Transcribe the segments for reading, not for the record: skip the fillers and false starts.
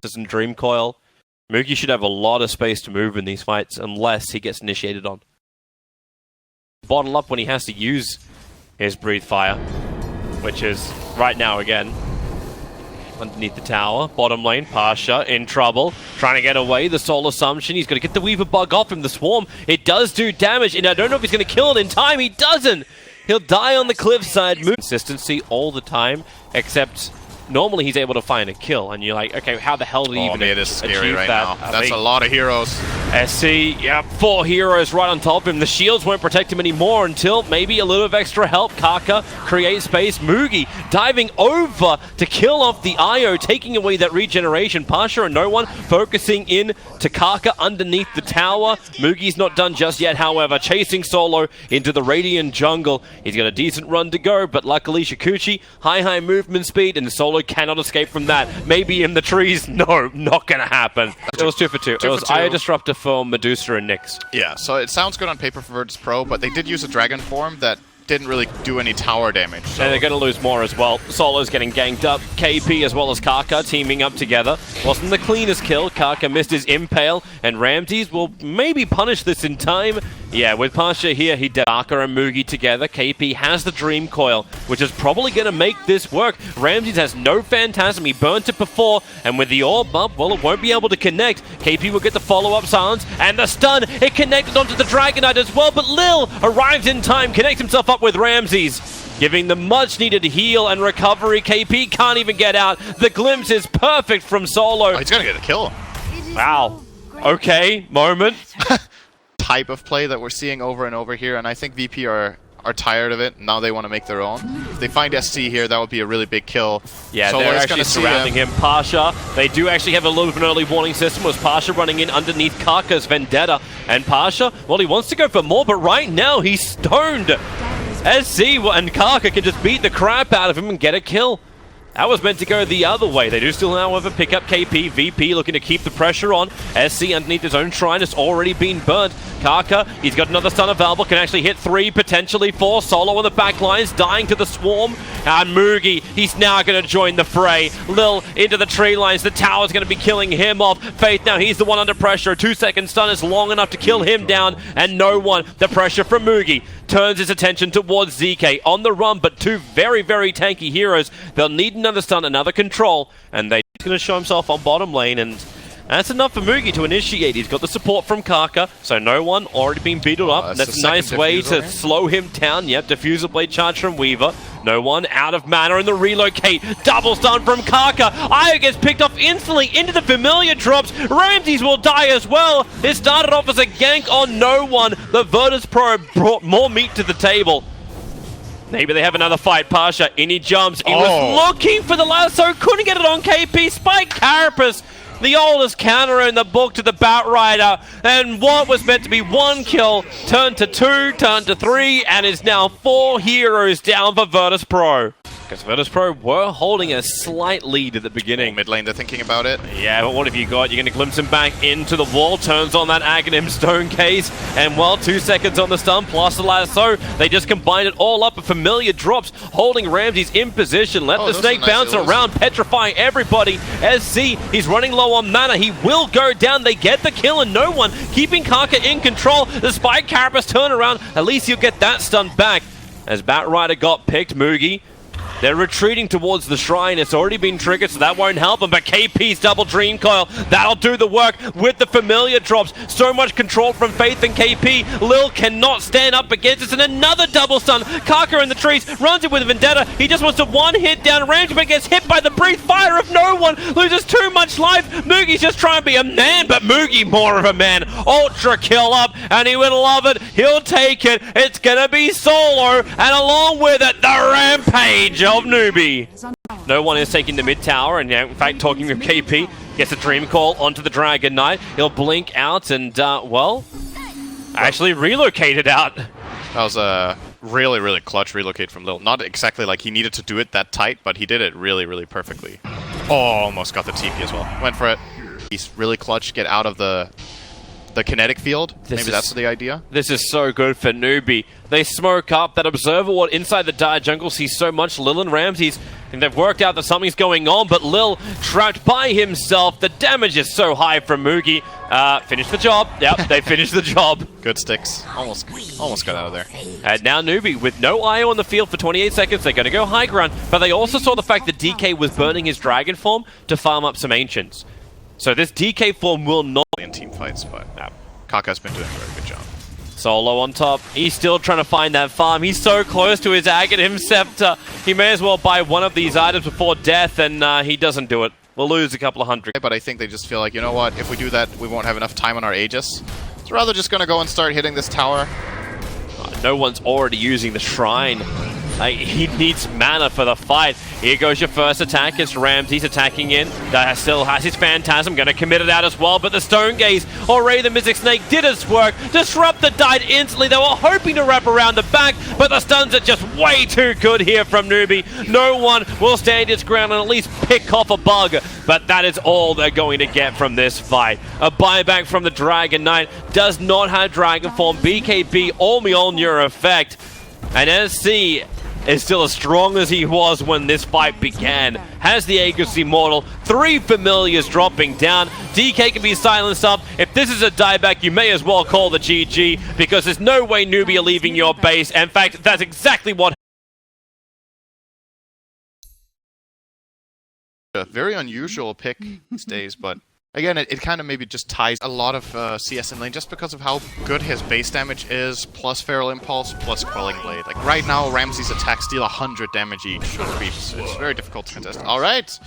Fastest and Dream Coil. Moogie should have a lot of space to move in these fights unless he gets initiated on. Bottle up when he has to use his Breathe Fire, which is right now again. Underneath the tower, bottom lane, Pasha in trouble, trying to get away, the Soul Assumption, he's going to get the Weaver bug off him, the Swarm, it does do damage, and I don't know if he's going to kill it in time, he doesn't! He'll die on the cliffside, consistency all the time, except normally he's able to find a kill, and you're like, okay, how the hell did he even it is scary right that? now. That's a lot of heroes. SC, yeah, 4 heroes right on top of him. The shields won't protect him anymore until maybe a little of extra help. Kaka creates space. Moogie diving over to kill off the IO, taking away that regeneration. Pasha and no one focusing in to Kaka underneath the tower. Moogie's not done just yet, however, chasing Solo into the Radiant jungle. He's got a decent run to go, but luckily Shikuchi, high movement speed, and Solo cannot escape from that. Maybe in the trees. No, not gonna happen. It was 2 for 2. It was IO Disruptor for Medusa and Nyx. Yeah, so it sounds good on paper for Virtus Pro, but they did use a Dragon form that didn't really do any tower damage. So. And they're going to lose more as well. Solo's getting ganked up. KP as well as Kaka teaming up together. Wasn't the cleanest kill. Kaka missed his Impale, and Ramses will maybe punish this in time. Yeah, with Pasha here, he did. Kaka and Moogie together. KP has the Dream Coil, which is probably going to make this work. Ramses has no Phantasm. He burnt it before, and with the Orb up, well, it won't be able to connect. KP will get the follow-up silence, and the stun. It connected onto the Dragonite as well, but Lil arrives in time, connects himself up with Ramses, giving the much-needed heal and recovery. KP can't even get out. The glimpse is perfect from Solo. Oh, he's going to get a kill. Wow. Okay, moment. Type of play that we're seeing over and over here, and I think VP are tired of it. Now they want to make their own. If they find SC here, that would be a really big kill. Yeah, they're actually surrounding him. Pasha, they do actually have a little bit of an early warning system. Was Pasha running in underneath Kaka's Vendetta. And Pasha, well, he wants to go for more, but right now he's stoned. SC and Kaka can just beat the crap out of him and get a kill. That was meant to go the other way. They do still, however, pick up KP. VP looking to keep the pressure on. SC underneath his own shrine has already been burnt. Kaka, he's got another stun available. Can actually hit 3, potentially 4. Solo on the back lines, dying to the Swarm. And Moogie, he's now going to join the fray. Lil into the tree lines. The tower's going to be killing him off. Faith now, he's the one under pressure. A 2-second stun is long enough to kill him down. And no one, the pressure from Moogie, turns his attention towards ZK. On the run, but 2 very, very tanky heroes. They'll need another stun, another control, and they're going to show himself on bottom lane, and that's enough for Moogie to initiate. He's got the support from Kaka, so no one already been beaten up. That's a nice way to slow him down. Yep, Diffuser Blade charge from Weaver. No one out of mana in the relocate. Double stun from Kaka. Io gets picked off instantly into the familiar drops. Ramses will die as well. It started off as a gank on no one. The Virtus Pro brought more meat to the table. Maybe they have another fight. Pasha, in he jumps. He was looking for the lasso, couldn't get it on KP. Spike Carapace, the oldest counter in the book to the Batrider. And what was meant to be 1 kill turned to 2, turned to 3, and is now 4 heroes down for Virtus Pro. Because Virtus Pro were holding a slight lead at the beginning. Mid lane, they're thinking about it. Yeah, but what have you got? You're going to glimpse him back into the wall, turns on that Aghanim Stone Case, and well, 2 seconds on the stun, plus the lasso. They just combined it all up with familiar drops, holding Ramses in position. Let the snake bounce around, petrifying everybody. SC, he's running low on mana. He will go down. They get the kill, and no one keeping Kaka in control. The Spike Carapace turn around. At least he'll get that stun back. As Batrider got picked, Moogie, they're retreating towards the shrine. It's already been triggered, so that won't help them. But KP's double Dream Coil, that'll do the work with the familiar drops. So much control from Faith and KP. Lil cannot stand up against it. And another double stun. Kaka in the trees, runs it with Vendetta. He just wants to one-hit down range, but gets hit by the Breathe Fire of no one. Loses too much life. Moogie's just trying to be a man, but Moogie more of a man. Ultra kill up, and he would love it. He'll take it. It's gonna be Solo, and along with it, the rampage of Newbee. No one is taking the mid tower, and in fact, talking with KP, gets a Dream Call onto the Dragon Knight. He'll blink out and, well, actually relocated out. That was a really, really clutch relocate from Lil. Not exactly like he needed to do it that tight, but he did it really, really perfectly. Oh, almost got the TP as well. Went for it. He's really clutch, get out of the kinetic field. Maybe that's the idea. This is so good for Newbee. They smoke up. That Observer Ward inside the Dire Jungle sees so much. Lil and Ramses And they've worked out that something's going on, but Lil trapped by himself. The damage is so high from Mugi. Finished the job. Yep, they finished the job. Good sticks. Almost got out of there. And now Newbee, with no IO on the field for 28 seconds, they're going to go high ground. But they also saw the fact that DK was burning his dragon form to farm up some ancients. So this DK form will not... in team fights, but Kaka's been doing a very good job. Solo on top. He's still trying to find that farm. He's so close to his Aghanim Scepter. He may as well buy one of these items before death, and he doesn't do it. We'll lose a couple of hundred. But I think they just feel like, you know what, if we do that, we won't have enough time on our Aegis. So rather just going to go and start hitting this tower. No one's already using the Shrine. He needs mana for the fight. Here goes your first attack. It's Ramses attacking in. That still has his Phantasm. Going to commit it out as well. But the Stone Gaze, already the Mystic Snake did its work. Disruptor died instantly. They were hoping to wrap around the back, but the stuns are just way too good here from Newbee. No one will stand its ground and at least pick off a bug. But that is all they're going to get from this fight. A buyback from the Dragon Knight. Does not have Dragon Form. BKB all Mjolnir effect. And SC is still as strong as he was when this fight began. Has the Aegis Immortal, 3 Familiars dropping down. DK can be silenced up. If this is a dieback, you may as well call the GG, because there's no way Newbee are leaving your base. In fact, that's exactly what... A very unusual pick these days, but again, it kind of maybe just ties a lot of CS in lane just because of how good his base damage is, plus Feral Impulse, plus Quelling Blade. Like right now, Ramses' attacks deal 100 damage each on creeps. It's very difficult to contest. Alright!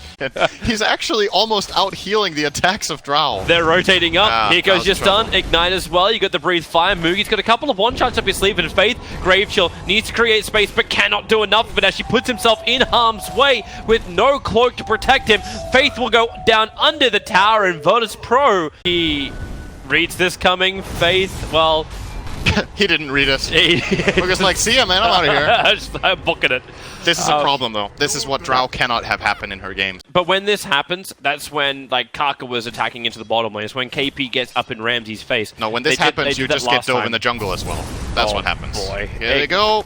He's actually almost out-healing the attacks of Drow. They're rotating up. Here goes your stun. Ignite as well. You got the Breathe Fire. Mugi's got a couple of one-shots up his sleeve, and Faith, Grave Chill, needs to create space but cannot do enough of it as she puts himself in harm's way with no cloak to protect him. Faith will go down under the tower, and Virtus Pro, he reads this coming. Faith, well... he didn't read it. We're just like, see ya, man, I'm out of here. I'm booking it. This is a problem, though. This is what Drow cannot have happen in her games. But when this happens, that's when, like, Kaka was attacking into the bottom lane. It's when KP gets up in Ramses' face. No, when this happens, you just get dove in the jungle as well. That's what happens. Boy. Here they go.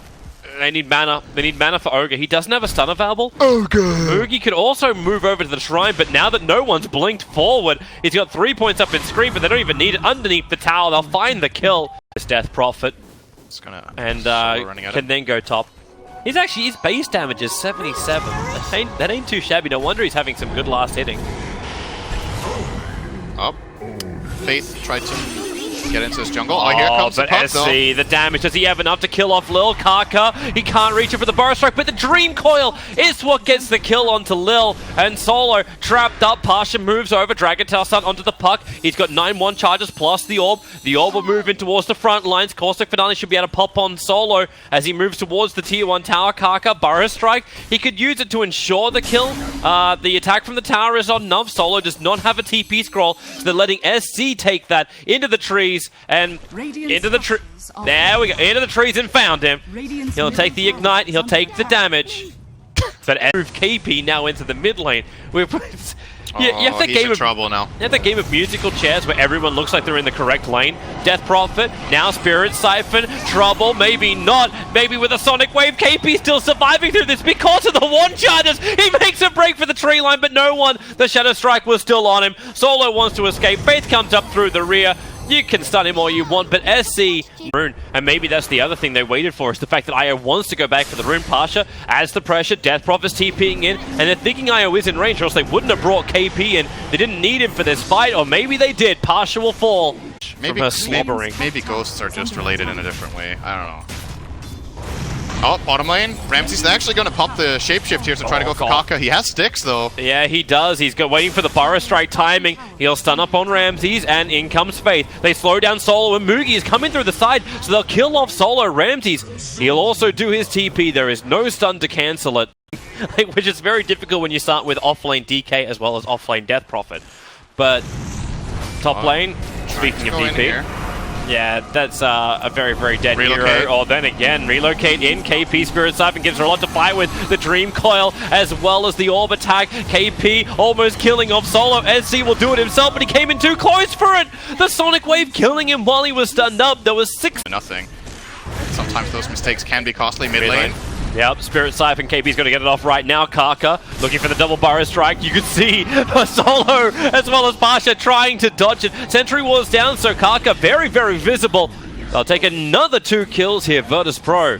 They need mana. They need mana for Ogre. He doesn't have a stun available. Ogre! Mugi could also move over to the Shrine, but now that no one's blinked forward, he's got 3 points up in Screen, but they don't even need it underneath the tower. They'll find the kill. This Death Prophet. It's gonna and can then go top. He's actually, his base damage is 77. That ain't too shabby. No wonder he's having some good last hitting. Up. Faith tried to get into his jungle. Oh, here comes the puck, SC, the damage. Does he have enough to kill off Lil? Kaka, he can't reach it for the Burst Strike, but the Dream Coil is what gets the kill onto Lil. And Solo trapped up. Pasha moves over. Dragon Tail Stun onto the puck. He's got 9-1 charges plus the Orb. The Orb will move in towards the front lines. Caustic Finale should be able to pop on Solo as he moves towards the Tier 1 tower. Kaka, Burst Strike. He could use it to ensure the kill. The attack from the tower is not enough. Solo does not have a TP scroll, so they're letting SC take that into the trees. And into the tree. There we go. Into the trees and found him. He'll take the ignite. He'll take the damage. But move KP now into the mid lane. You have that he's in trouble now. You have that game of musical chairs where everyone looks like they're in the correct lane. Death Prophet, now Spirit Siphon, trouble, maybe not. Maybe with a Sonic Wave, KP still surviving through this because of the one charges. He makes a break for the tree line, but no one. The Shadow Strike was still on him. Solo wants to escape. Faith comes up through the rear. You can stun him all you want, but SC Rune, and maybe that's the other thing they waited for, is the fact that IO wants to go back for the Rune. Pasha adds the pressure, Death Prophet's TPing in, and they're thinking IO is in range, or else they wouldn't have brought KP in. They didn't need him for this fight, or maybe they did. Pasha will fall from her slobbering. Maybe ghosts are just related in a different way. I don't know. Oh, bottom lane. Ramses actually going to pop the shapeshift here to try to go for Kaka. He has sticks, though. Yeah, he does. He's waiting for the Burrow Strike timing. He'll stun up on Ramses, and in comes Faith. They slow down Solo, and Mugi is coming through the side, so they'll kill off Solo. Ramses, he'll also do his TP. There is no stun to cancel it, which is very difficult when you start with off-lane DK as well as off-lane Death Prophet. But top lane, speaking of DP... Yeah, that's a very, very dead hero. Oh, then again, relocate in. KP Spirit Siphon gives her a lot to fight with. The Dream Coil as well as the Orb attack. KP almost killing off Solo. SC will do it himself, but he came in too close for it. The Sonic Wave killing him while he was stunned up. There was 6... Nothing. Sometimes those mistakes can be costly. Mid lane. Yep, Spirit Siphon, KP's going to get it off right now. Kaka looking for the double burrow strike. You can see Solo as well as Pasha trying to dodge it. Sentry Ward's down, so Kaka very, very visible. They'll take another 2 kills here, Virtus.pro.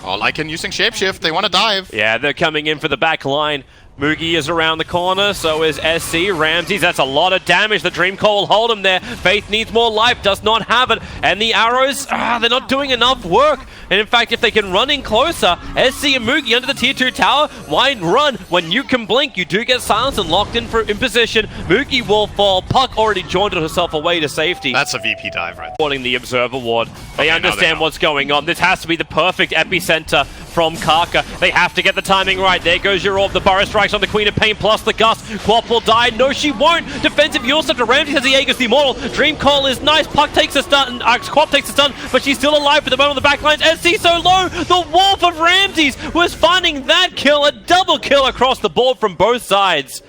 Oh, Lycan using Shapeshift. They want to dive. Yeah, they're coming in for the back line. Moogie is around the corner, so is SC. Ramses, that's a lot of damage. The Dream Core will hold him there. Faith needs more life, does not have it. And the arrows, they're not doing enough work. And in fact, if they can run in closer, SC and Moogie under the tier 2 tower, why run? When you can blink, you do get silenced and locked in position. Moogie will fall. Puck already jaunted herself away to safety. That's a VP dive right there. Supporting the Observer Ward. They understand what's going on. This has to be the perfect epicenter from Kaka. They have to get the timing right. There goes your orb. The Burrow strikes on the Queen of Pain plus the Gust. Quap will die. No, she won't. Defensive Yulsep to Ramsey has the Aegis, the Immortal. Dream Call is nice. Puck takes a stun. Quap takes a stun, but she's still alive for the moment on the back lines. SC so low. The Wolf of Ramses was finding that kill. A double kill across the board from both sides.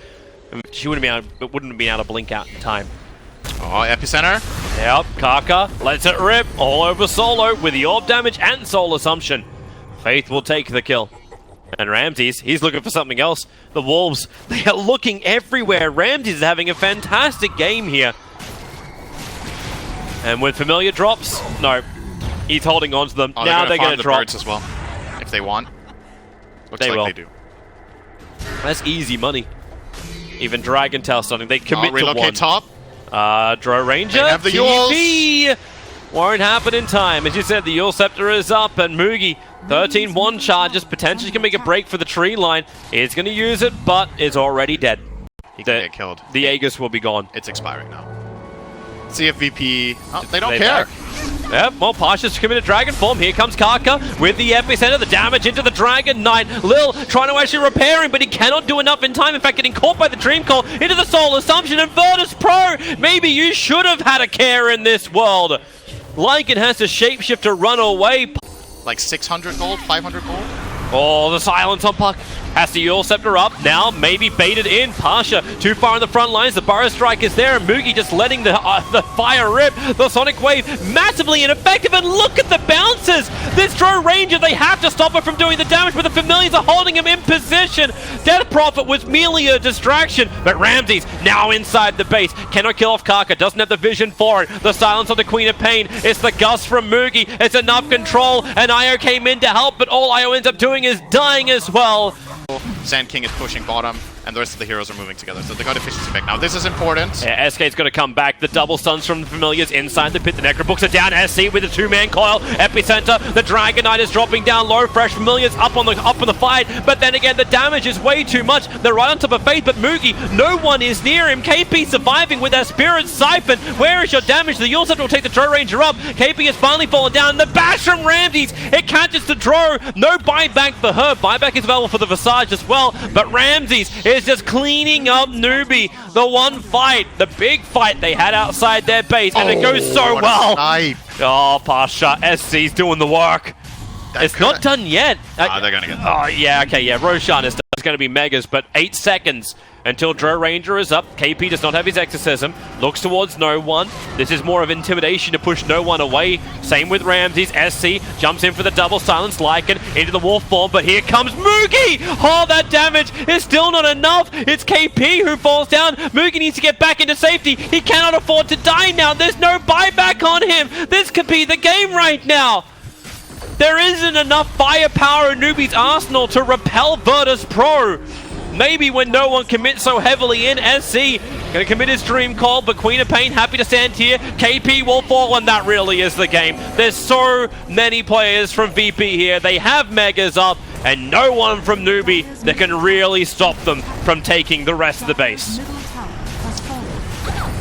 She wouldn't have been able to blink out in time. Oh, epicenter. Yep, Kaka lets it rip all over Solo with the orb damage and Soul Assumption. Faith will take the kill. And Ramses, he's looking for something else. The Wolves, they are looking everywhere. Ramses is having a fantastic game here. And when Familiar drops, no, he's holding on to them. Oh, now they're going to drop. Birds as well, if they want. Looks they like will. They do. That's easy money. Even Dragon Tail stunning. They commit to relocate one. top. Dro Ranger. They have the TV won't happen in time. As you said, the Yule Scepter is up, and Moogie, 13-1 charges, potentially can make a break for the tree line. Is going to use it, but is already dead. He can get killed. The Aegis will be gone. It's expiring now. See if VP... Oh, they don't They care. back. Yep, well, Pasha's committed Dragon Form. Here comes Kaka with the epicenter, the damage into the Dragon Knight. Lil trying to actually repair him, but he cannot do enough in time. In fact, getting caught by the Dream Call into the Soul Assumption. And Virtus.pro, maybe you should have had a care in this world. Lycan has to shapeshift to run away. Like 600 gold, 500 gold? Oh, the silence on Puck. Has the Yule Scepter up. Now, maybe baited in. Pasha too far in the front lines. The Burrow Strike is there. And Moogie just letting the fire rip. The Sonic Wave massively ineffective. And look at the bounces. This Dro Ranger, they have to stop her from doing the damage, but the Familiars are holding him in position. Death Prophet was merely a distraction. But Ramses now inside the base. Cannot kill off Kaka. Doesn't have the vision for it. The silence on the Queen of Pain. It's the Gust from Moogie. It's enough control. And Io came in to help, but all Io ends up doing is dying as well. Sand King is pushing bottom, and the rest of the heroes are moving together, so they got efficiency back. Now, this is important. Yeah, SK's going to come back. The double stuns from the Familiars inside the pit. The Necrobooks are down. SC with a 2-man coil. Epicenter. The Dragon Knight is dropping down low. Fresh Familiars up on the fight, but then again, the damage is way too much. They're right on top of Faith, but Moogie, no one is near him. KP surviving with that Spirit Siphon. Where is your damage? The Yule Scepter will take the Dro Ranger up. KP has finally fallen down. The bash from Ramses. It catches the Dro. No buyback for her. Buyback is available for the Visage as well, but Ramses is just cleaning up Newbee. The one fight, the big fight they had outside their base, and it goes so well. Oh, Pasha, SC's doing the work. It's not done yet. They're gonna get. Oh, yeah, okay, yeah. Roshan is going to be megas, but 8 seconds until Dro Ranger is up. KP does not have his exorcism. Looks towards no one. This is more of intimidation to push no one away. Same with Ramses. SC jumps in for the double silence. Lycan into the wolf form, but here comes Moogie! Oh, that damage is still not enough. It's KP who falls down. Moogie needs to get back into safety. He cannot afford to die now. There's no buyback on him. This could be the game right now. There isn't enough firepower in Newbee's arsenal to repel Virtus.pro. Maybe when no one commits so heavily in, SC gonna commit his Dream Call, but Queen of Pain happy to stand here. KP will fall, and that really is the game. There's so many players from VP here. They have Megas up, and no one from Newbee that can really stop them from taking the rest of the base.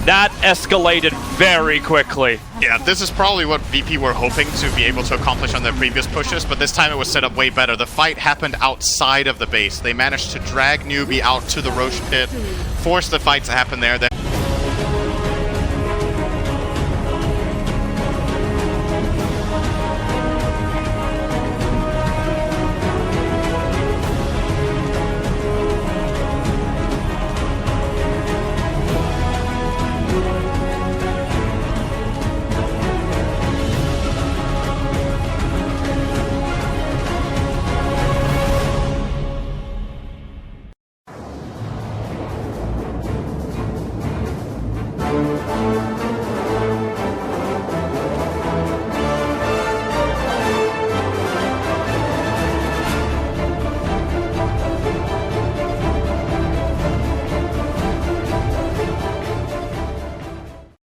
That escalated very quickly. Yeah, this is probably what VP were hoping to be able to accomplish on their previous pushes, but this time it was set up way better. The fight happened outside of the base. They managed to drag Newbee out to the Roche pit, force the fight to happen there. Newbee.